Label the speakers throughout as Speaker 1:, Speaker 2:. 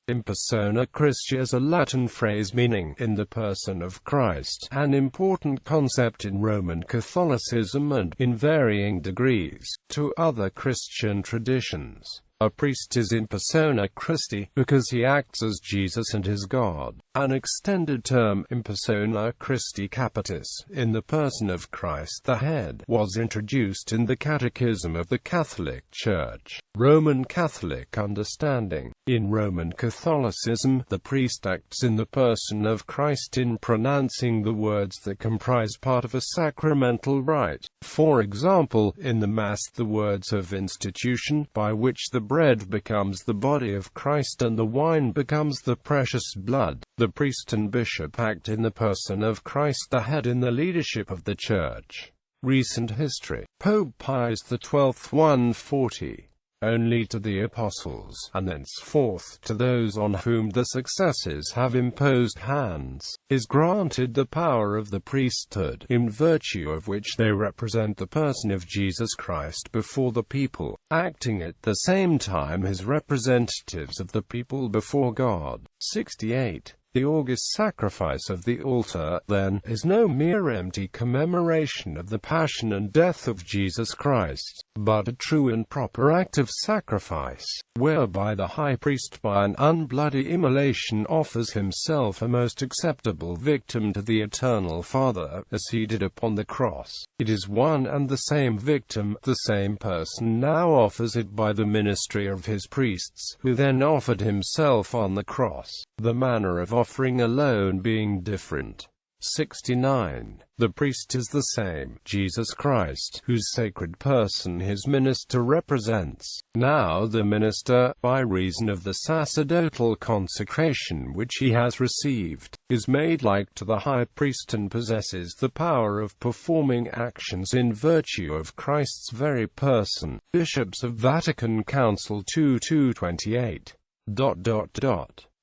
Speaker 1: In persona Christi is a Latin phrase meaning "in the person of Christ," an important concept in Roman Catholicism and, in varying degrees, to other Christian traditions. A priest is in persona Christi, because he acts as Jesus and is God. An extended term, in persona Christi capitis, in the person of Christ the head, was introduced in the Catechism of the Catholic Church. Roman Catholic understanding. In Roman Catholicism, the priest acts in the person of Christ in pronouncing the words that comprise part of a sacramental rite. For example, in the Mass the words of institution, by which the bread becomes the body of Christ and the wine becomes the precious blood. The priest and bishop act in the person of Christ the head in the leadership of the Church. Recent history. Pope Pius XII 140. Only to the apostles, and thenceforth to those on whom the successors have imposed hands, is granted the power of the priesthood, in virtue of which they represent the person of Jesus Christ before the people, acting at the same time as representatives of the people before God. 68. The august sacrifice of the altar, then, is no mere empty commemoration of the passion and death of Jesus Christ, but a true and proper act of sacrifice, whereby the high priest by an unbloody immolation offers himself a most acceptable victim to the eternal Father, as he did upon the cross. It is one and the same victim, the same person now offers it by the ministry of his priests, who then offered himself on the cross, the manner of offering alone being different. 69. The priest is the same, Jesus Christ, whose sacred person his minister represents. Now the minister, by reason of the sacerdotal consecration which he has received, is made like to the high priest and possesses the power of performing actions in virtue of Christ's very person. Bishops of Vatican Council 2:228.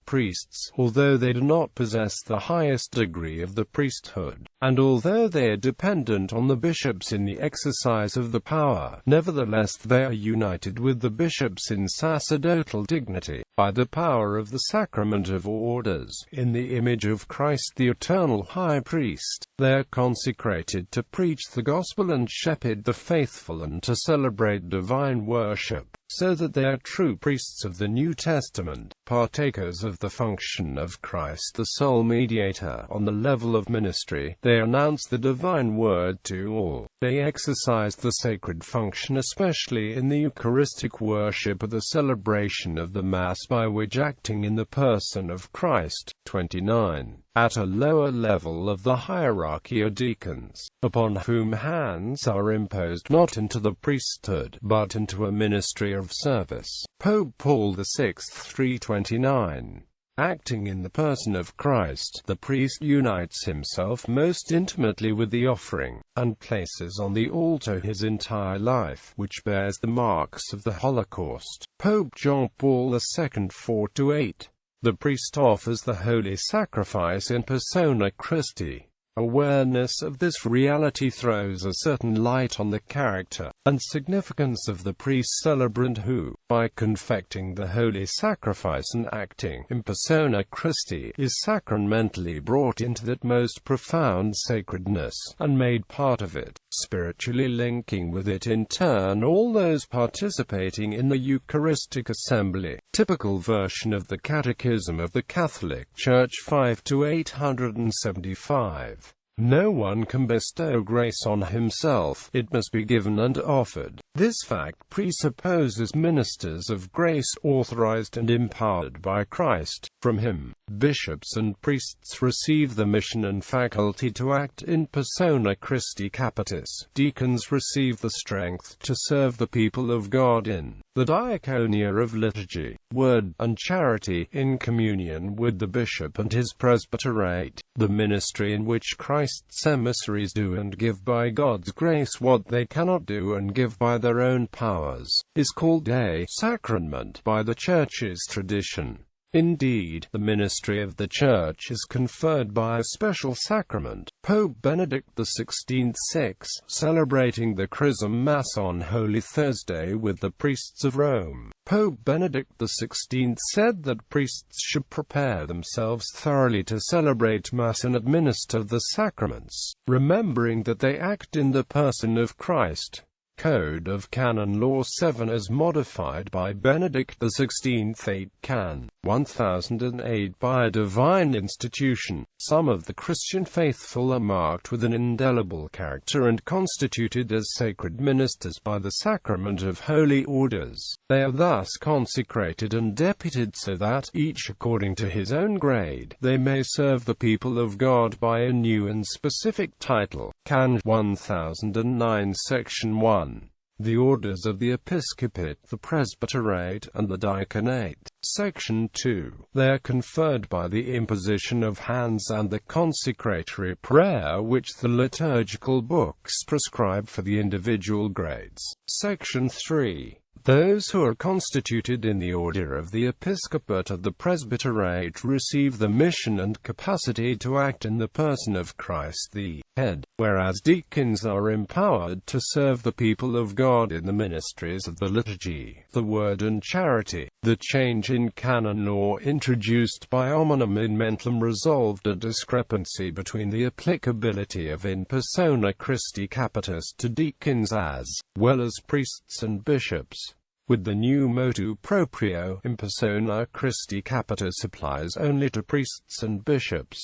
Speaker 1: Priests, although they do not possess the highest degree of the priesthood, and although they are dependent on the bishops in the exercise of the power, nevertheless they are united with the bishops in sacerdotal dignity, by the power of the sacrament of orders, in the image of Christ the eternal high priest. They are consecrated to preach the gospel and shepherd the faithful and to celebrate divine worship, so that they are true priests of the New Testament, partakers of the function of Christ the sole mediator. On the level of ministry, they announce the divine word to all. They exercise the sacred function especially in the Eucharistic worship of the celebration of the Mass, by which acting in the person of Christ. 29. At a lower level of the hierarchy are deacons, upon whom hands are imposed not into the priesthood, but into a ministry of service. Pope Paul VI 329. Acting in the person of Christ, the priest unites himself most intimately with the offering, and places on the altar his entire life, which bears the marks of the Holocaust. Pope John Paul II 4-8. The priest offers the holy sacrifice in persona Christi. Awareness of this reality throws a certain light on the character and significance of the priest-celebrant who, by confecting the holy sacrifice and acting in persona Christi, is sacramentally brought into that most profound sacredness, and made part of it, spiritually linking with it in turn all those participating in the Eucharistic assembly. Typical version of the Catechism of the Catholic Church 5-875. No one can bestow grace on himself, it must be given and offered. This fact presupposes ministers of grace authorized and empowered by Christ. From him, bishops and priests receive the mission and faculty to act in persona Christi capitis. Deacons receive the strength to serve the people of God in the diaconia of liturgy, word, and charity, in communion with the bishop and his presbyterate. The ministry in which Christ's emissaries do and give by God's grace what they cannot do and give by their own powers, is called a sacrament by the Church's tradition. Indeed, the ministry of the Church is conferred by a special sacrament. Pope Benedict XVI VI, celebrating the Chrism Mass on Holy Thursday with the priests of Rome. Pope Benedict XVI said that priests should prepare themselves thoroughly to celebrate Mass and administer the sacraments, remembering that they act in the person of Christ. Code of Canon Law 7 as modified by Benedict XVI 8 Can. 1008 by a divine institution. Some of the Christian faithful are marked with an indelible character and constituted as sacred ministers by the sacrament of holy orders. They are thus consecrated and deputed so that, each according to his own grade, they may serve the people of God by a new and specific title. Can. 1009 Section 1. The orders of the Episcopate, the Presbyterate, and the Deaconate. Section 2. They are conferred by the imposition of hands and the consecratory prayer which the liturgical books prescribe for the individual grades. Section 3. Those who are constituted in the order of the Episcopate of the Presbyterate receive the mission and capacity to act in the person of Christ the Head, whereas deacons are empowered to serve the people of God in the ministries of the liturgy, the word and charity. The change in canon law introduced by Hominum in Mentalem resolved a discrepancy between the applicability of in persona Christi capitis to deacons as well as priests and bishops. With the new motu proprio, in persona Christi capitis applies only to priests and bishops.